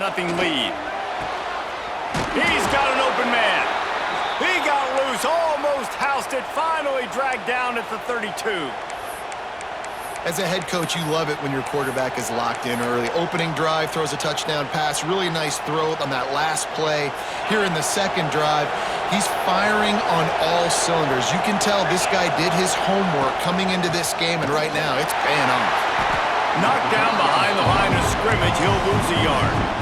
Nothing lead. He's got an open man. He got loose, almost housed it, finally dragged down at the 32. As a head coach, you love it when your quarterback is locked in early. Opening drive, throws a touchdown pass, really nice throw on that last play. Here in the second drive, he's firing on all cylinders. You can tell this guy did his homework coming into this game, and right now it's paying off. Knocked down behind the line of scrimmage, he'll lose a yard.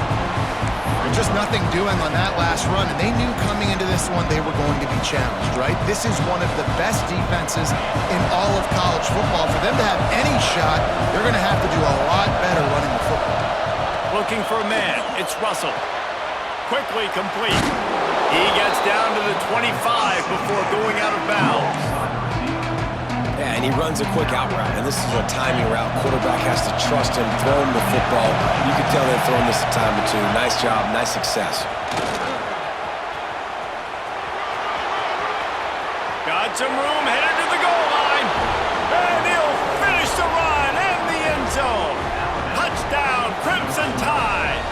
There's just nothing doing on that last run, and they knew coming into this one they were going to be challenged, right? This is one of the best defenses in all of college football. For them to have any shot, they're going to have to do a lot better running the football. Looking for a man, it's Russell. Quickly complete. He gets down to the 25 before going out of bounds. Yeah, and he runs a quick out route, and this is a timing route. Quarterback has to trust him, throw him the football. You can tell they've thrown this a time or two. Nice job, nice success. Got some room, headed to the goal line. And he'll finish the run in the end zone. Touchdown, Crimson Tide.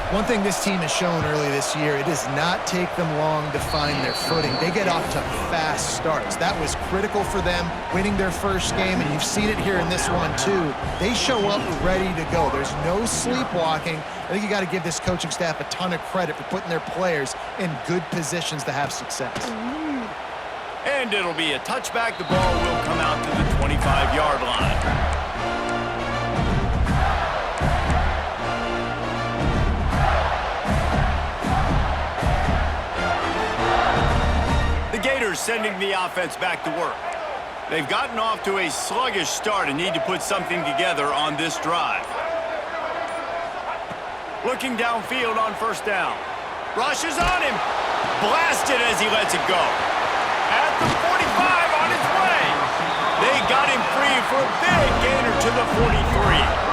One thing this team has shown early this year, it does not take them long to find their footing. They get off to fast starts. That was critical for them, winning their first game, and you've seen it here in this one too. They show up ready to go. There's no sleepwalking. I think you got to give this coaching staff a ton of credit for putting their players in good positions to have success. And it'll be a touchback. The ball will come out to the 25-yard line. Sending the offense back to work. They've gotten off to a sluggish start and need to put something together on this drive. Looking downfield on first down. Rushes on him. Blasted as he lets it go. At the 45 on his way. They got him free for a big gainer to the 43.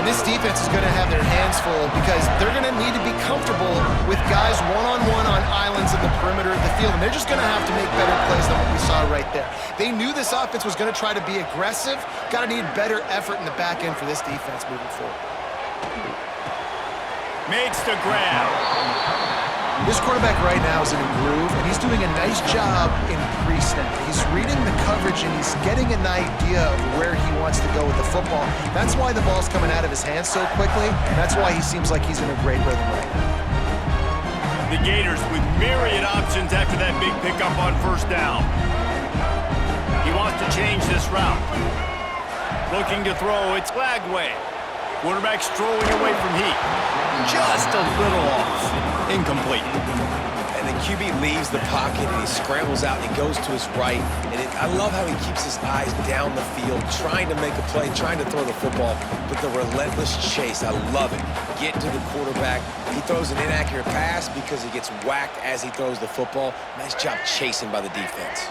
And this defense is going to have their hands full because they're going to need to be comfortable with guys one-on-one on islands in the perimeter of the field, and they're just going to have to make better plays than what we saw right there. They knew this offense was going to try to be aggressive. Got to need better effort in the back end for this defense moving forward. Makes the grab. This quarterback right now is in a groove, and he's doing a nice job in pre-snap. He's reading the coverage, and he's getting an idea of where he wants to go with the football. That's why the ball's coming out of his hands so quickly. That's why he seems like he's in a great rhythm right now. The Gators with myriad options after that big pickup on first down. He wants to change this route. Looking to throw, it's Lagway. Quarterback strolling away from heat. Just a little off. Incomplete. And the QB leaves the pocket and he scrambles out and he goes to his right. And I love how he keeps his eyes down the field, trying to make a play, trying to throw the football, but the relentless chase, I love it. Get to the quarterback. He throws an inaccurate pass because he gets whacked as he throws the football. Nice job chasing by the defense.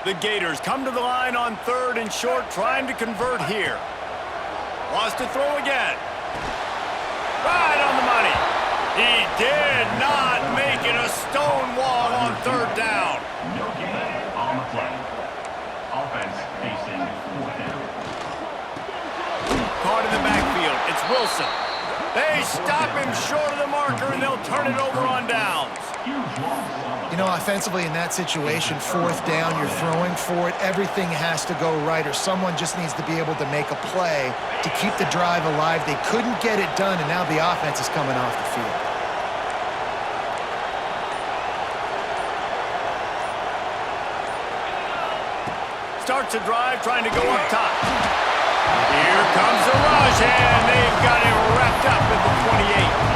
The Gators come to the line on third and short, trying to convert here. Wants to throw again. Right on the money. He did not make it a stone wall on third down. No gain on the play. Offense facing fourth down. Caught in the backfield. It's Wilson. They stop him short of the marker, and they'll turn it over on downs. You know, offensively in that situation, fourth down, you're throwing for it. Everything has to go right, or someone just needs to be able to make a play to keep the drive alive. They couldn't get it done, and now the offense is coming off the field. Starts a drive, trying to go up top. Here comes the rush, and they've got it wrapped up at the 28.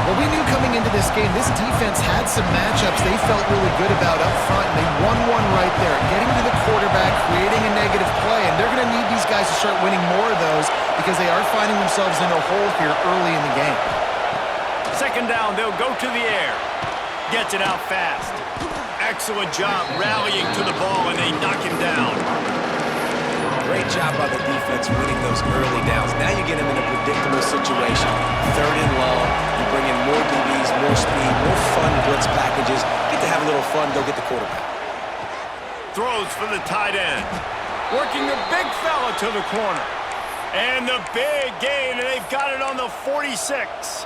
Well, we knew coming into this game, this defense had some matchups they felt really good about up front, and they won one right there, getting to the quarterback, creating a negative play, and they're going to need these guys to start winning more of those because they are finding themselves in a hole here early in the game. Second down, they'll go to the air. Gets it out fast. Excellent job rallying to the ball, and they knock him down. Great job by the defense winning those early downs. Now you get him in a predictable situation. Third and long, you bring in more DBs, more speed, more fun blitz packages. Get to have a little fun, go get the quarterback. Throws for the tight end. Working the big fella to the corner. And the big gain, and they've got it on the 46.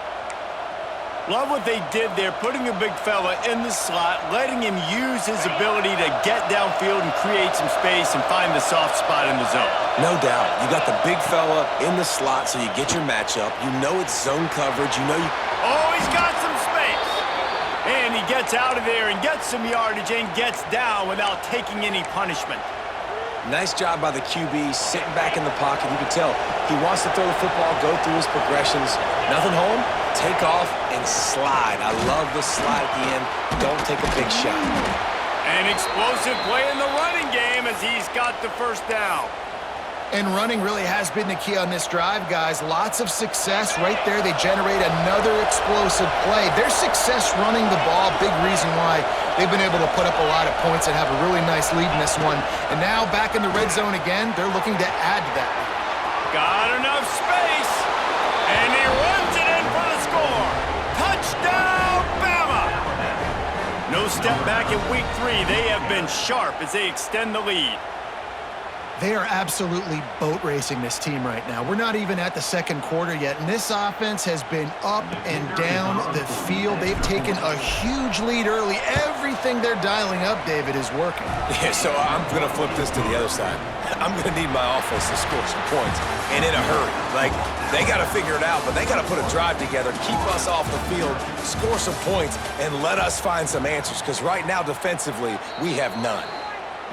Love what they did there, putting the big fella in the slot, letting him use his ability to get downfield and create some space and find the soft spot in the zone. No doubt. You got the big fella in the slot so you get your matchup. You know it's zone coverage. You know you... Oh, he's got some space. And he gets out of there and gets some yardage and gets down without taking any punishment. Nice job by the QB, sitting back in the pocket. You can tell he wants to throw the football, go through his progressions. Nothing home, take off, and slide. I love the slide at the end. Don't take a big shot. An explosive play in the running game as he's got the first down. And running really has been the key on this drive, guys. Lots of success right there. They generate another explosive play. Their success running the ball, big reason why they've been able to put up a lot of points and have a really nice lead in this one. And now back in the red zone again, they're looking to add to that. Got enough space, and he runs it in for the score. Touchdown, Bama! No step back in week 3. They have been sharp as they extend the lead. They are absolutely boat racing this team right now. We're not even at the second quarter yet, and this offense has been up and down the field. They've taken a huge lead early. Everything they're dialing up, David, is working. Yeah, so I'm going to flip this to the other side. I'm going to need my offense to score some points, and in a hurry. Like, they got to figure it out, but they got to put a drive together, keep us off the field, score some points, and let us find some answers, because right now, defensively, we have none.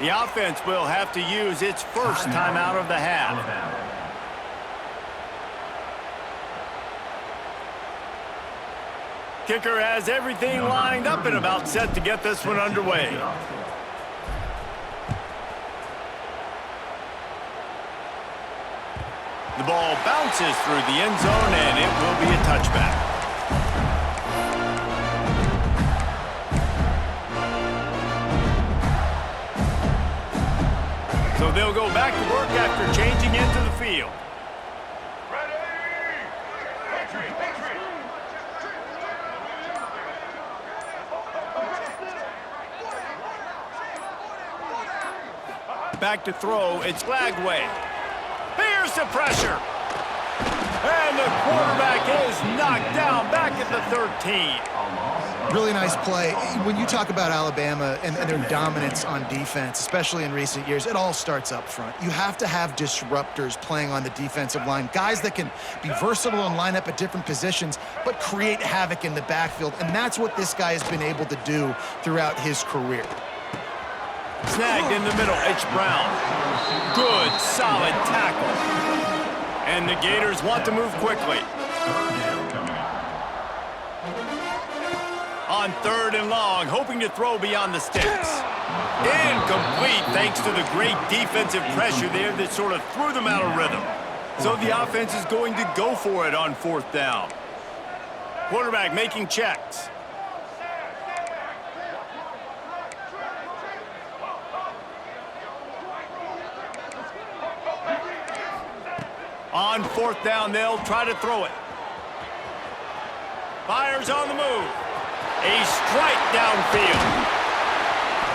The offense will have to use its first time out of the half. Kicker has everything lined up and about set to get this one underway. The ball bounces through the end zone, and it will be a touchback. So they'll go back to work after changing into the field. Back to throw, it's Lagway. Here's the pressure. And the quarterback is knocked down back at the 13. Really nice play. When you talk about Alabama and their dominance on defense, especially in recent years, it all starts up front. You have to have disruptors playing on the defensive line, guys that can be versatile and line up at different positions, but create havoc in the backfield, and that's what this guy has been able to do throughout his career. Snagged in the middle, it's Brown. Good, solid tackle. And the Gators want to move quickly. On 3rd and long, hoping to throw beyond the sticks. Incomplete thanks to the great defensive pressure there that sort of threw them out of rhythm. So the offense is going to go for it on 4th down. Quarterback making checks. On 4th down, they'll try to throw it. Fires on the move. A strike downfield.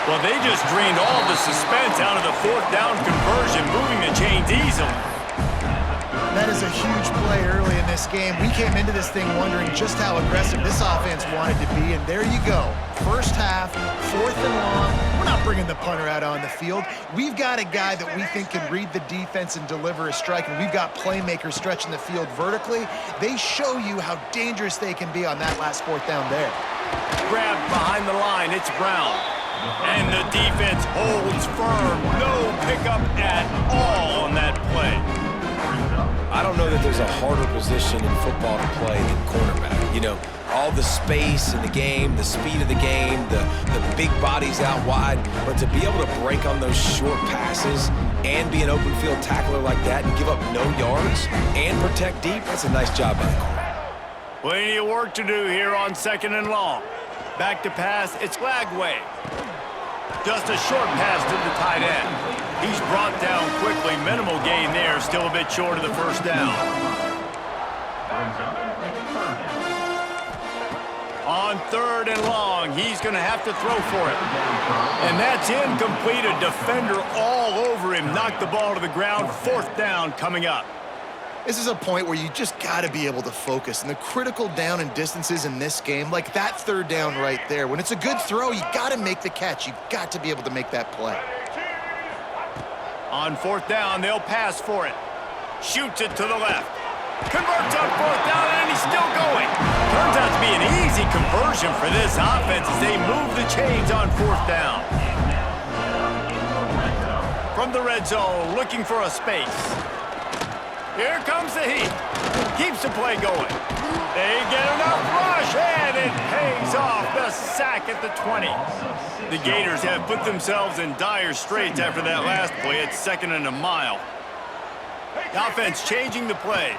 Well, they just drained all the suspense out of the 4th down conversion, moving the chains easily. That is a huge play early in this game. We came into this thing wondering just how aggressive this offense wanted to be, and there you go. First half, 4th and long. We're not bringing the punter out on the field. We've got a guy that we think can read the defense and deliver a strike, and we've got playmakers stretching the field vertically. They show you how dangerous they can be on that last 4th down there. Grabbed behind the line, it's Brown. And the defense holds firm. No pickup at all on that play. I don't know that there's a harder position in football to play than cornerback. You know, all the space in the game, the speed of the game, the big bodies out wide. But to be able to break on those short passes and be an open field tackler like that and give up no yards and protect deep, that's a nice job by the corner. Plenty of work to do here on 2nd and long. Back to pass, it's Lagway. Just a short pass to the tight end. He's brought down quickly. Minimal gain there, still a bit short of the 1st down. On 3rd and long, he's going to have to throw for it. And that's incomplete. A defender all over him. Knocked the ball to the ground. 4th down coming up. This is a point where you just got to be able to focus. And the critical down and distances in this game, like that third down right there, when it's a good throw, you got to make the catch. You got to be able to make that play. On fourth down, they'll pass for it. Shoots it to the left. Converts on fourth down, and he's still going. Turns out to be an easy conversion for this offense as they move the chains on fourth down. From the red zone, looking for a space. Here comes the heat. Keeps the play going. They get enough rush, and it pays off. The sack at the 20. The Gators have put themselves in dire straits after that last play. It's 2nd and a mile. The offense changing the play.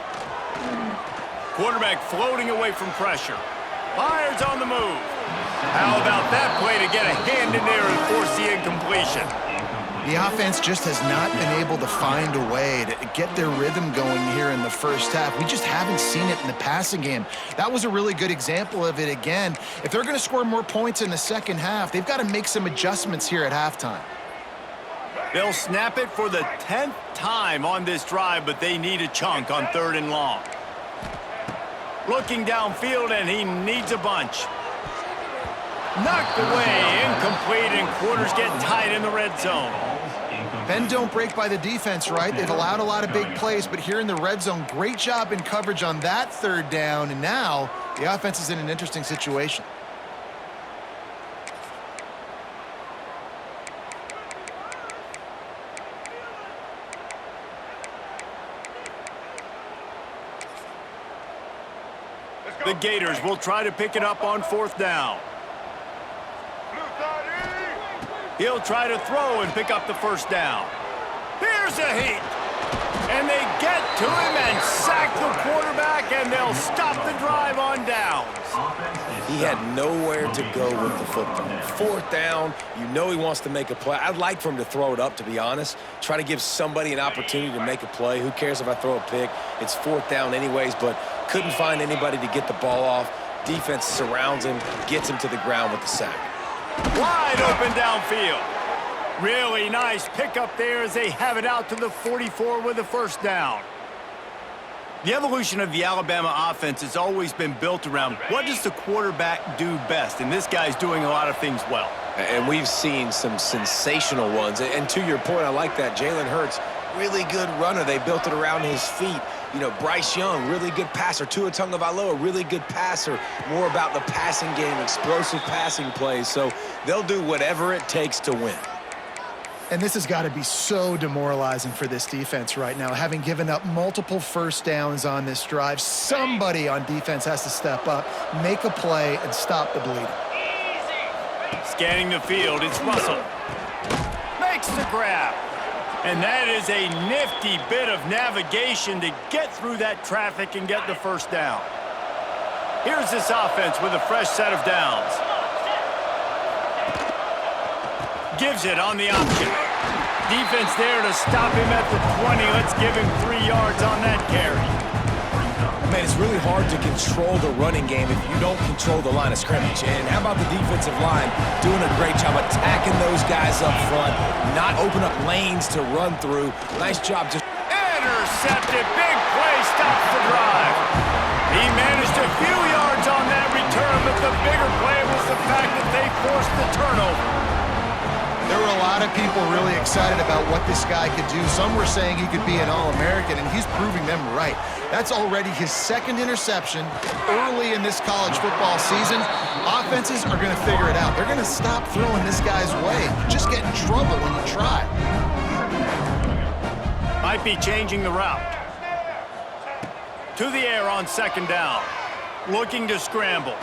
Quarterback floating away from pressure. Fires on the move. How about that play to get a hand in there and force the incompletion? The offense just has not been able to find a way to get their rhythm going here in the first half. We just haven't seen it in the passing game. That was a really good example of it again. If they're going to score more points in the second half, they've got to make some adjustments here at halftime. They'll snap it for the 10th time on this drive, but they need a chunk on 3rd and long. Looking downfield, and he needs a bunch. Knocked away, incomplete, and quarters get tight in the red zone. Bend don't break by the defense, right? They've allowed a lot of big plays, but here in the red zone, great job in coverage on that 3rd down, and now the offense is in an interesting situation. The Gators will try to pick it up on 4th down. He'll try to throw and pick up the 1st down. Here's a heat. And they get to him and sack the quarterback, and they'll stop the drive on downs. He had nowhere to go with the football. 4th down, you know he wants to make a play. I'd like for him to throw it up, to be honest. Try to give somebody an opportunity to make a play. Who cares if I throw a pick? It's 4th down anyways, but couldn't find anybody to get the ball off. Defense surrounds him, gets him to the ground with the sack. Wide open downfield. Really nice pickup there as they have it out to the 44 with the 1st down. The evolution of the Alabama offense has always been built around what does the quarterback do best, and this guy's doing a lot of things well. And we've seen some sensational ones. And to your point, I like that. Jalen Hurts, really good runner. They built it around his feet. You know, Bryce Young, really good passer. Tua Tagovailoa, really good passer. More about the passing game, explosive passing plays. So they'll do whatever it takes to win. And this has got to be so demoralizing for this defense right now. Having given up multiple 1st downs on this drive, somebody on defense has to step up, make a play, and stop the bleeding. Scanning the field, it's Russell. Makes the grab. And that is a nifty bit of navigation to get through that traffic and get the 1st down. Here's this offense with a fresh set of downs. Gives it on the option. Defense there to stop him at the 20. Let's give him 3 yards on that carry. Man, it's really hard to control the running game if you don't control the line of scrimmage. And how about the defensive line doing a great job attacking those guys up front, not open up lanes to run through. Nice job. Just intercepted. Big play stops the drive. He managed a few yards on that return, but the bigger play was the fact that they forced the turnover. There were a lot of people really excited about what this guy could do. Some were saying he could be an All-American, and he's proving them right. That's already his 2nd interception early in this college football season. Offenses are going to figure it out. They're going to stop throwing this guy's way. You just get in trouble when you try. Might be changing the route. To the air on 2nd down. Looking to scramble.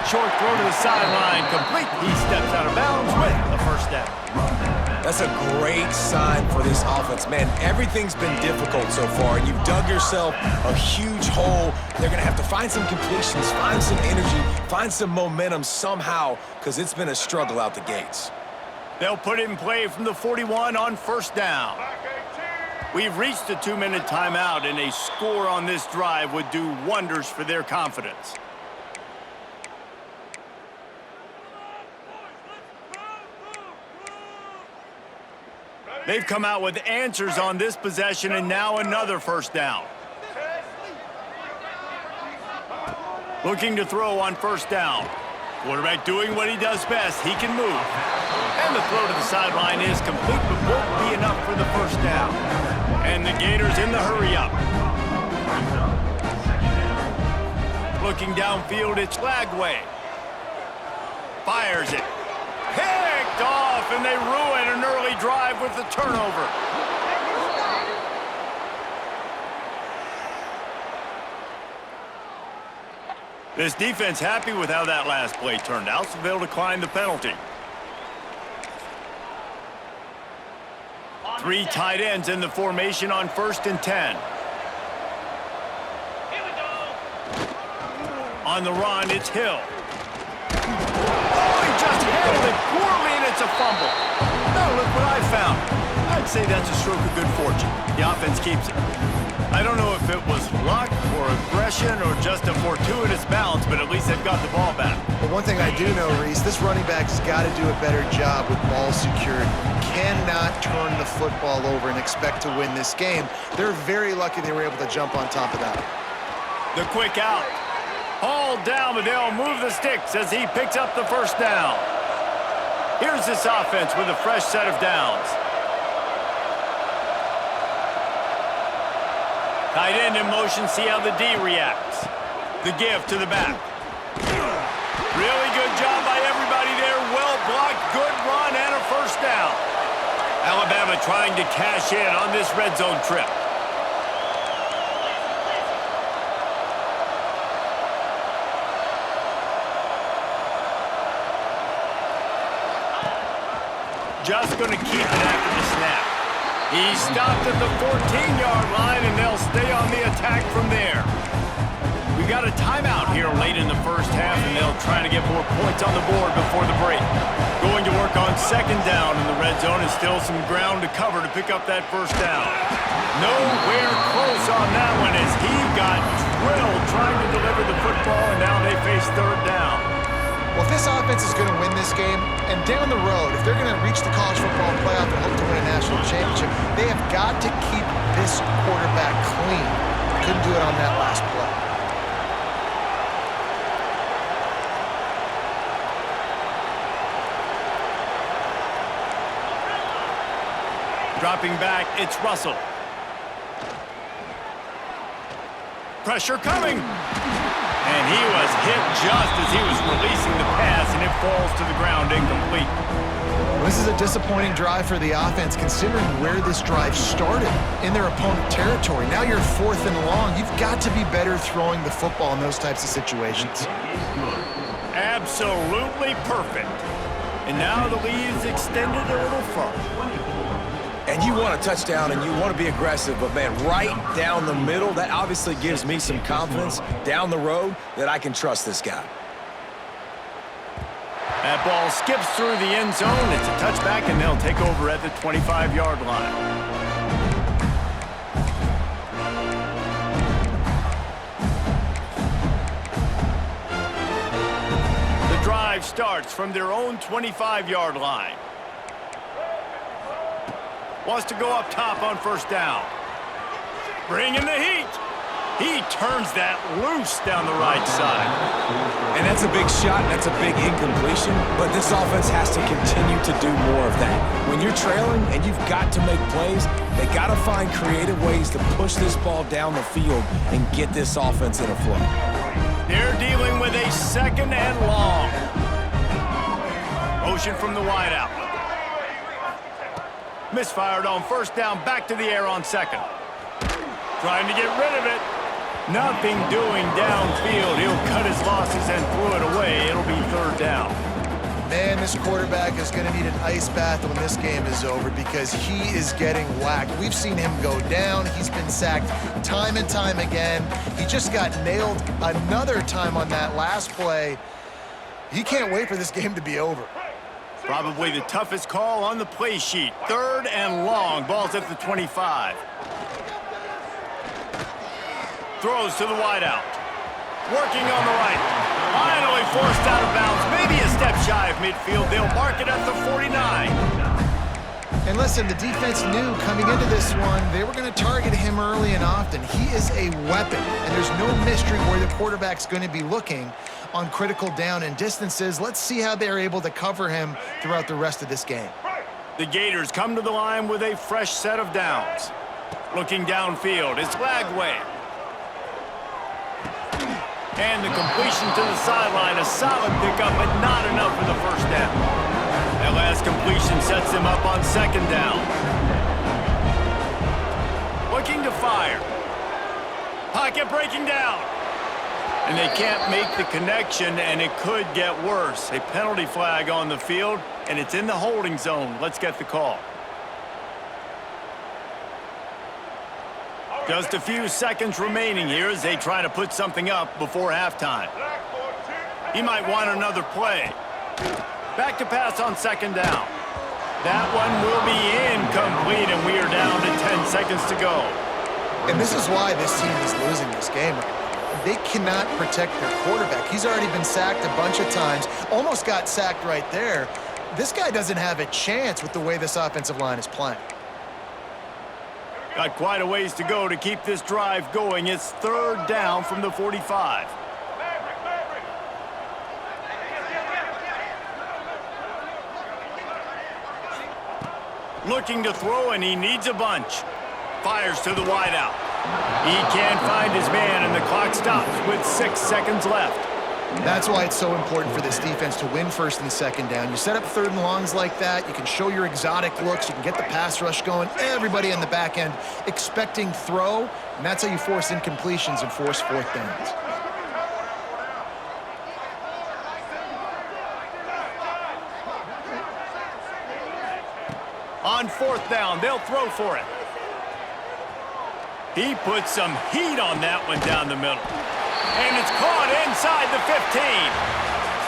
Short throw to the sideline, complete. He steps out of bounds with the 1st down. That's a great sign for this offense. Man, everything's been difficult so far, and you've dug yourself a huge hole. They're going to have to find some completions, find some energy, find some momentum somehow, because it's been a struggle out the gates. They'll put it in play from the 41 on 1st down. We've reached the 2-minute timeout, and a score on this drive would do wonders for their confidence. They've come out with answers on this possession, and now another first down. Looking to throw on first down. Quarterback doing what he does best. He can move. And the throw to the sideline is complete, but won't be enough for the first down. And the Gators in the hurry up. Looking downfield, it's Lagway. Fires it. Picked off, and they ruin an early drive with the turnover. This defense happy with how that last play turned out, so they'll decline the penalty. 3 tight ends in the formation on 1st and 10. On the run, it's Hill. Oh, he just handled it poorly, and it's a fumble. Now look what I found. I'd say that's a stroke of good fortune. The offense keeps it. I don't know if it was luck or aggression or just a fortuitous bounce, but at least they've got the ball back. But one thing I do know, Reese, this running back's got to do a better job with ball security. Cannot turn the football over and expect to win this game. They're very lucky they were able to jump on top of that. The quick out. Hauled down, but they'll move the sticks as he picks up the first down. Here's this offense with a fresh set of downs. Tight end in motion, see how the D reacts. The give to the back. Really good job by everybody there. Well blocked, good run, and a first down. Alabama trying to cash in on this red zone trip. Just going to keep it after the snap. He stopped at the 14-yard line, and they'll stay on the attack from there. We got a timeout here late in the first half, and they'll try to get more points on the board before the break. Going to work on 2nd down in the red zone, and still some ground to cover to pick up that first down. Nowhere close on that one as he got drilled trying to deliver the football, and now they face 3rd down. Well, if this offense is going to win this game, and down the road, if they're going to reach the college football playoff and hope to win a national championship, they have got to keep this quarterback clean. Couldn't do it on that last play. Dropping back, it's Russell. Pressure coming. And he was hit just as he was releasing the pass, and it falls to the ground incomplete. Well, this is a disappointing drive for the offense, considering where this drive started, in their opponent territory. Now you're 4th and long. You've got to be better throwing the football in those types of situations. Absolutely perfect. And now the lead's extended a little further. And you want a touchdown and you want to be aggressive, but man, right down the middle, that obviously gives me some confidence down the road that I can trust this guy. That ball skips through the end zone. It's a touchback, and they'll take over at the 25-yard line. The drive starts from their own 25-yard line. Wants to go up top on 1st down. Bringing the heat. He turns that loose down the right side. And that's a big shot, that's a big incompletion, but this offense has to continue to do more of that. When you're trailing and you've got to make plays, they got to find creative ways to push this ball down the field and get this offense in a flow. They're dealing with a 2nd and long. Motion from the wideout. Misfired on 1st down, back to the air on 2nd. Trying to get rid of it. Nothing doing downfield. He'll cut his losses and throw it away. It'll be 3rd down. Man, this quarterback is going to need an ice bath when this game is over because he is getting whacked. We've seen him go down. He's been sacked time and time again. He just got nailed another time on that last play. He can't wait for this game to be over. Probably the toughest call on the play sheet. 3rd and long. Ball's at the 25. Throws to the wideout. Working on the right. Finally forced out of bounds. Maybe a step shy of midfield. They'll mark it at the 49. And listen, the defense knew coming into this one, they were going to target him early and often. He is a weapon, and there's no mystery where the quarterback's going to be looking on critical down and distances. Let's see how they're able to cover him throughout the rest of this game. The Gators come to the line with a fresh set of downs. Looking downfield, it's Lagway. And the completion to the sideline, a solid pickup, but not enough for the first down. That last completion sets them up on second down. Looking to fire. Pocket breaking down. And they can't make the connection, and it could get worse. A penalty flag on the field, and it's in the holding zone. Let's get the call. Just a few seconds remaining here as they try to put something up before halftime. He might want another play. Back to pass on second down. That one will be incomplete, and we are down to 10 seconds to go. And this is why this team is losing this game right now. They cannot protect their quarterback. He's already been sacked a bunch of times, almost got sacked right there. This guy doesn't have a chance with the way this offensive line is playing. Got quite a ways to go to keep this drive going. It's third down from the 45. Looking to throw, and he needs a bunch. Fires to the wideout. He can't find his man, and the clock stops with 6 seconds left. That's why it's so important for this defense to win first and second down. You set up third and longs like that, you can show your exotic looks, you can get the pass rush going, everybody on the back end expecting throw, and that's how you force incompletions and force fourth downs. On fourth down, they'll throw for it. He puts some heat on that one down the middle. And it's caught inside the 15.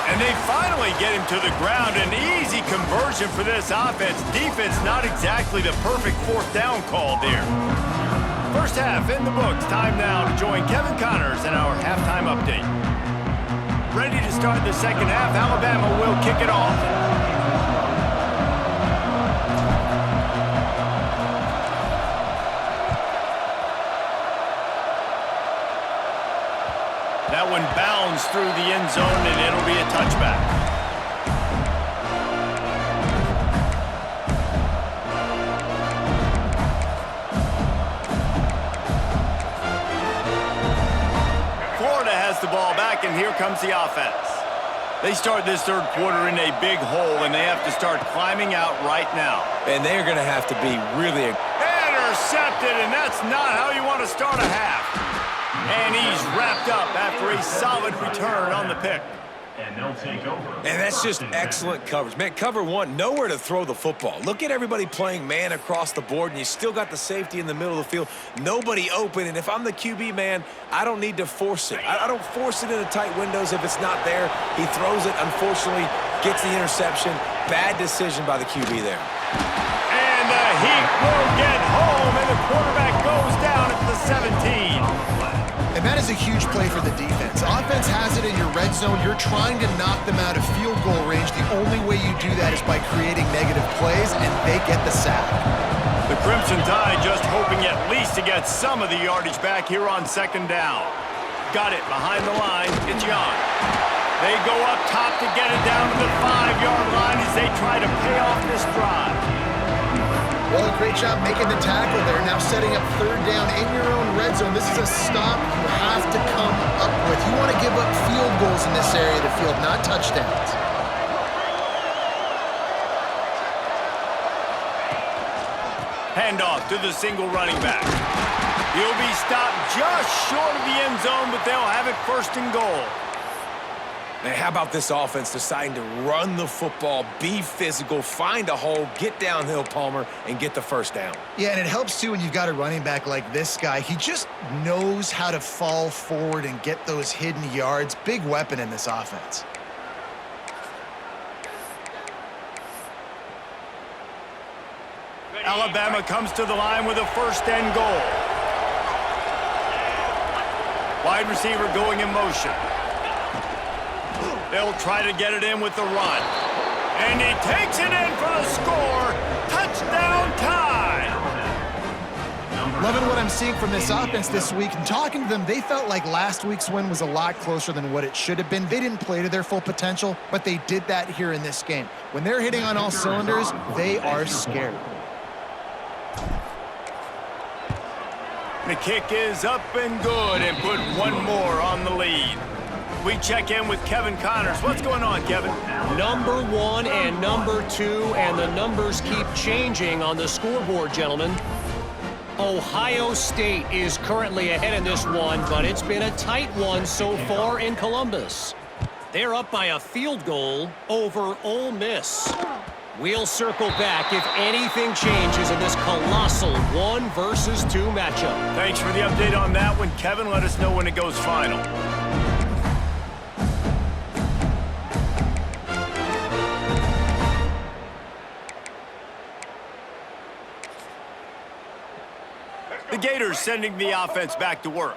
And they finally get him to the ground. An easy conversion for this offense. Defense not exactly the perfect fourth down call there. First half in the books. Time now to join Kevin Connors in our halftime update. Ready to start the second half. Alabama will kick it off. That one bounds through the end zone, and it'll be a touchback. Florida has the ball back, and here comes the offense. They start this third quarter in a big hole, and they have to start climbing out right now. And they're going to have to be really... Intercepted, and that's not how you want to start a half. And he's wrapped up after a solid return on the pick. And they'll take over. And that's just excellent coverage. Man, cover one, nowhere to throw the football. Look at everybody playing man across the board, and you still got the safety in the middle of the field. Nobody open, and if I'm the QB, man, I don't need to force it. I don't force it into tight windows if it's not there. He throws it, unfortunately, gets the interception. Bad decision by the QB there. And the heat will get home, and the quarterback goes down at the 17. And that is a huge play for the defense. Offense has it in your red zone. You're trying to knock them out of field goal range. The only way you do that is by creating negative plays, and they get the sack. The Crimson Tide just hoping at least to get some of the yardage back here on second down. Got it behind the line. It's Young. They go up top to get it down to the 5-yard line as they try to pay off this drive. Well, great job making the tackle there. Now setting up third down in your own red zone. This is a stop you have to come up with. You want to give up field goals in this area of the field, not touchdowns. Handoff to the single running back. He'll be stopped just short of the end zone, but they'll have it first and goal. Man, how about this offense deciding to run the football, be physical, find a hole, get downhill, Palmer, and get the first down? Yeah, and it helps, too, when you've got a running back like this guy. He just knows how to fall forward and get those hidden yards. Big weapon in this offense. Alabama comes to the line with a first and goal. Wide receiver going in motion. They'll try to get it in with the run. And he takes it in for the score. Touchdown tie. Loving what I'm seeing from this offense this week. And talking to them, they felt like last week's win was a lot closer than what it should have been. They didn't play to their full potential, but they did that here in this game. When they're hitting on all cylinders, they are scared. The kick is up and good and put one more on the lead. We check in with Kevin Connors. What's going on, Kevin? Number 1 and number 2, and the numbers keep changing on the scoreboard, gentlemen. Ohio State is currently ahead in this one, but it's been a tight one so far in Columbus. They're up by a field goal over Ole Miss. We'll circle back if anything changes in this colossal 1 versus 2 matchup. Thanks for the update on that one, Kevin. Let us know when it goes final. The Gators sending the offense back to work.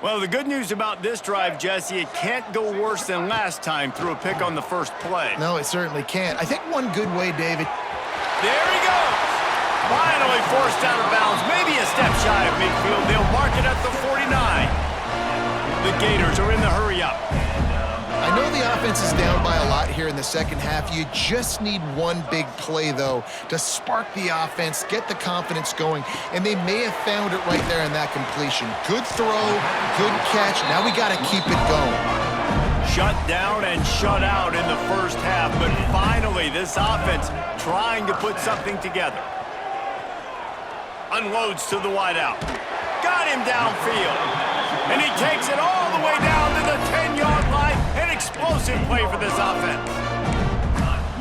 Well, the good news about this drive, Jesse, it can't go worse than last time through a pick on the first play. No, it certainly can't. I think one good way, David. There he goes. Finally forced out of bounds. Maybe a step shy of midfield. They'll mark it at the 49. The Gators are in the hurry up. I know the offense is down by a lot here in the second half. You just need one big play, though, to spark the offense, get the confidence going, and they may have found it right there in that completion. Good throw, good catch. Now we got to keep it going. Shut down and shut out in the first half, but finally this offense trying to put something together. Unloads to the wideout. Got him downfield. And he takes it all the way down to the 10-yard line. An explosive play for this offense.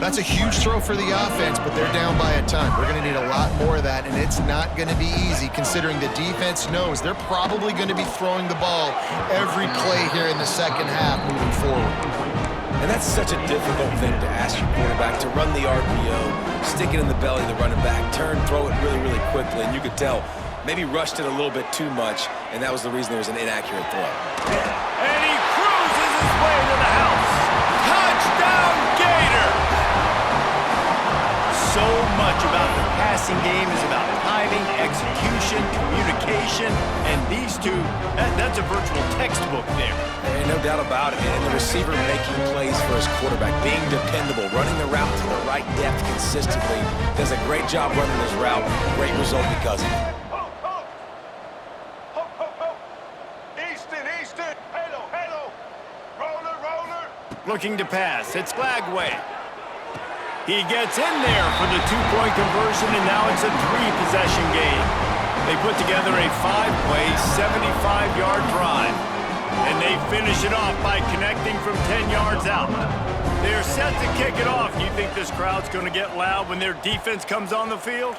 That's a huge throw for the offense, but they're down by a ton. We're going to need a lot more of that, and it's not going to be easy considering the defense knows they're probably going to be throwing the ball every play here in the second half moving forward. And that's such a difficult thing to ask your quarterback, to run the RPO, stick it in the belly of the running back, turn, throw it really, really quickly, and you could tell maybe rushed it a little bit too much, and that was the reason there was an inaccurate throw. And he cruises his way to the house. Touchdown, Gators! So much about the passing game is about timing, execution, communication, and these two, that's a virtual textbook there. There ain't no doubt about it, man. The receiver making plays for his quarterback, being dependable, running the route to the right depth consistently, does a great job running his route. Great result because of it. Looking to pass. It's Flagway. He gets in there for the two-point conversion, and now it's a three-possession game. They put together a 5-play, 75-yard drive, and they finish it off by connecting from 10 yards out. They're set to kick it off. You think this crowd's going to get loud when their defense comes on the field?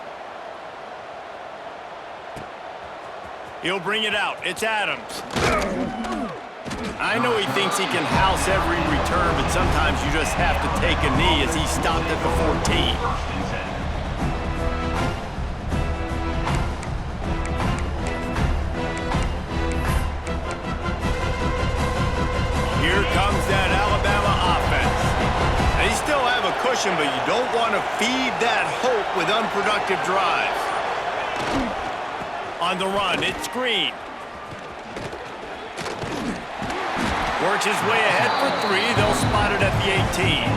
He'll bring it out. It's Adams. I know he thinks he can house every return, but sometimes you just have to take a knee as he stopped at the 14. Here comes that Alabama offense. They still have a cushion, but you don't want to feed that hope with unproductive drives. On the run, it's Green. Works his way ahead for 3. They'll spot it at the 18.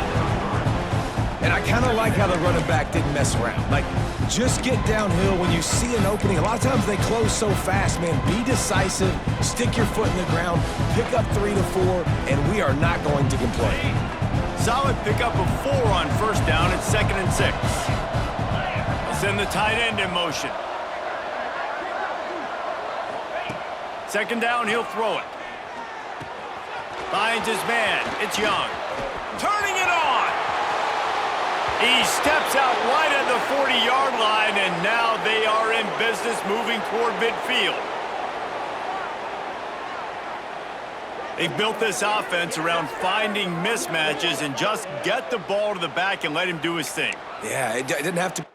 And I kind of like how the running back didn't mess around. Like, just get downhill when you see an opening. A lot of times they close so fast, man. Be decisive, stick your foot in the ground, pick up 3 to 4, and we are not going to complain. Solid pickup of 4 on first down. It's 2nd and 6. They'll send the tight end in motion. 2nd down, he'll throw it. Finds his man. It's Young. Turning it on. He steps out right at the 40-yard line, and now they are in business moving toward midfield. They've built this offense around finding mismatches and just get the ball to the back and let him do his thing. Yeah, it didn't have to...